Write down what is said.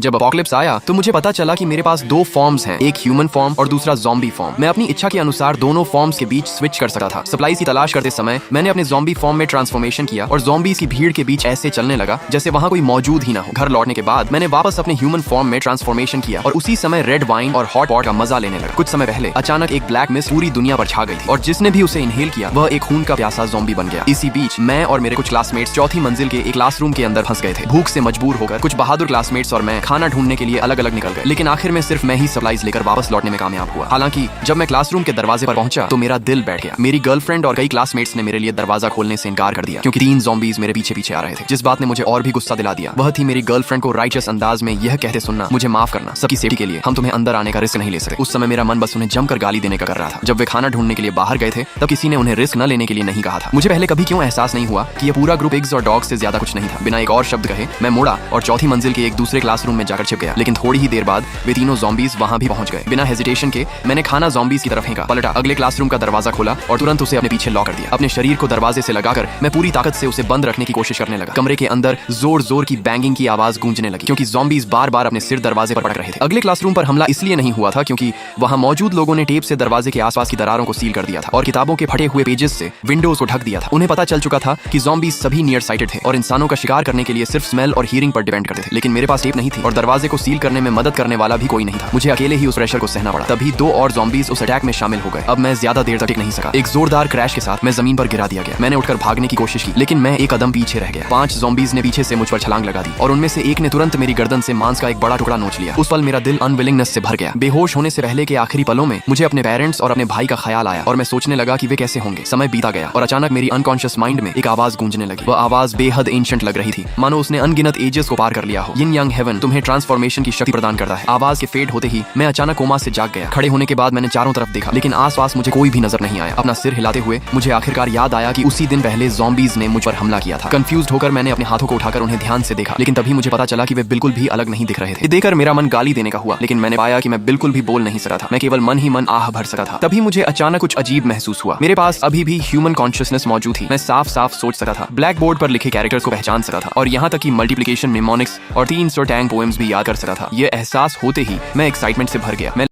जब अपोकलिप्स आया तो मुझे पता चला कि मेरे पास दो फॉर्म्स हैं, एक ह्यूमन फॉर्म और दूसरा ज़ॉम्बी फॉर्म। मैं अपनी इच्छा के अनुसार दोनों फॉर्म्स के बीच स्विच कर सकता था। सप्लाईज की तलाश करते समय मैंने अपने ज़ॉम्बी फॉर्म में ट्रांसफॉर्मेशन किया और ज़ॉम्बीज की भीड़ के बीच ऐसे चलने लगा जैसे वहाँ कोई मौजूद ही ना हो। घर लौटने के बाद मैंने वापस अपने ह्यूमन फॉर्म में ट्रांसफॉर्मेशन किया और उसी समय रेड वाइन और हॉट पॉट का मजा लेने लगा। कुछ समय पहले अचानक एक ब्लैक मिस्ट पूरी दुनिया पर छा गई थी और जिसने भी उसे इनहेल किया वह एक खून का प्यासा ज़ॉम्बी बन गया। इसी बीच मैं और मेरे कुछ क्लासमेट्स चौथी मंजिल के एक क्लासरूम के अंदर फंस गए थे। भूख से मजबूर होकर कुछ बहादुर क्लासमेट्स और मैं खाना ढूंढने के लिए अलग अलग निकल गए, लेकिन आखिर में सिर्फ मैं ही सप्लाईज लेकर वापस लौटने में कामयाब हुआ। हालांकि जब मैं क्लासरूम के दरवाजे पर पहुंचा तो मेरा दिल बैठ गया। मेरी गर्लफ्रेंड और कई क्लासमेट्स ने मेरे लिए दरवाजा खोलने से इनकार कर दिया क्योंकि 3 ज़ॉम्बीज मेरे पीछे पीछे आ रहे थे। जिस बात ने मुझे और भी गुस्सा दिला दिया वह थी मेरी गर्लफ्रेंड को राइचस अंदाज में यह कहते सुनना, मुझे माफ करना, सबकी सेफ्टी के लिए हम तुम्हें अंदर आने का रिस्क नहीं ले सकते। उस समय मेरा मन बस उन्हें जमकर गाली देने का कर रहा था। जब वे खाना ढूंढने के लिए बाहर गए थे तब किसी ने उन्हें रिस्क न लेने के लिए नहीं कहा था। मुझे पहले कभी क्यों एहसास नहीं हुआ कि यह पूरा ग्रुप पिग्स और डॉग्स से ज्यादा कुछ नहीं था। बिना एक और शब्द कहे मैं मुड़ा और चौथी मंजिल के एक दूसरे क्लासरूम में जाकर छिप गया, लेकिन थोड़ी ही देर बाद वे तीनों ज़ॉम्बीज वहां भी पहुंच गए। बिना हेजिटेशन के मैंने खाना ज़ॉम्बीज की तरफ फेंका, पलटा, अगले क्लासरूम का दरवाजा खोला और तुरंत उसे अपने पीछे लॉक कर दिया। अपने शरीर को दरवाजे से लगाकर मैं पूरी ताकत से उसे बंद रखने की कोशिश करने लगा। कमरे के अंदर जोर जोर की बैंगिंग की आवाज गूंजने लगी क्योंकि ज़ॉम्बीज बार बार अपने सिर दरवाजे पर पटक रहे थे। अगले क्लासरूम पर हमला इसलिए नहीं हुआ था क्योंकि वहां मौजूद लोगों ने टेप से दरवाजे के आसपास की दरारों को सील कर दिया था और किताबों के फटे हुए पेजेस से विंडोज को ढक दिया था। उन्हें पता चल चुका था कि ज़ॉम्बीज सभी नियर साइटेड थे और इंसानों का शिकार करने के लिए सिर्फ स्मेल और हियरिंग पर डिपेंड करते थे, लेकिन मेरे पास टेप नहीं थी और दरवाजे को सील करने में मदद करने वाला भी कोई नहीं था। मुझे अकेले ही उस प्रेशर को सहना पड़ा। तभी 2 और ज़ॉम्बीज उस अटैक में शामिल हो गए। अब मैं ज्यादा देर तक टिक नहीं सका। एक जोरदार क्रैश के साथ मैं जमीन पर गिरा दिया गया। मैंने उठकर भागने की कोशिश की लेकिन मैं एक कदम पीछे रह गया। 5 ज़ॉम्बीज ने पीछे से मुझ पर छलांग लगा दी और उनमें से एक ने तुरंत मेरी गर्दन से मांस का एक बड़ा टुकड़ा नोच लिया। उस पल मेरा दिल अनविलिंगनेस से भर गया। बेहोश होने से पहले के आखिरी पलों में मुझे अपने पेरेंट्स और अपने भाई का ख्याल आया और मैं सोचने लगा कि वे कैसे होंगे। समय बीता गया और अचानक मेरी अनकॉन्शियस माइंड में एक आवाज गूंजने लगी। वह आवाज बेहद एंशिएंट लग रही थी, मानो उसने अनगिनत एजेस को पार कर लिया हो। यिन यांग हेवन तुम्हें ट्रांसफॉर्मेशन की शक्ति प्रदान करता है। आवाज के फेड होते ही मैं अचानक कोमा से जाग गया। खड़े होने के बाद मैंने चारों तरफ देखा लेकिन आसपास मुझे कोई भी नजर नहीं आया। अपना सिर हिलाते हुए मुझे आखिरकार याद आया कि उसी दिन पहले ज़ॉम्बीज ने मुझ पर हमला किया था। कंफ्यूज्ड होकर मैंने अपने हाथों को उठाकर उन्हें ध्यान से देखा, लेकिन तभी मुझे पता चला कि वे बिल्कुल भी अलग नहीं दिख रहे थे। देखकर मेरा मन गाली देने का हुआ, लेकिन मैंने पाया कि मैं बिल्कुल भी बोल नहीं सकता था। मैं केवल मन ही मन आह भर सकता था। तभी मुझे अचानक कुछ अजीब महसूस हुआ। मेरे पास अभी भी ह्यूमन कॉन्शियसनेस मौजूद थी। मैं साफ साफ सोच सकता था, ब्लैक बोर्ड पर लिखे कैरेक्टर्स को पहचान सकता था और यहाँ तक कि मल्टीप्लिकेशन, निमोनिक्स और 300 टैंग पोएम्स भी याद कर सकता था। यह एहसास होते ही मैं एक्साइटमेंट से भर गया।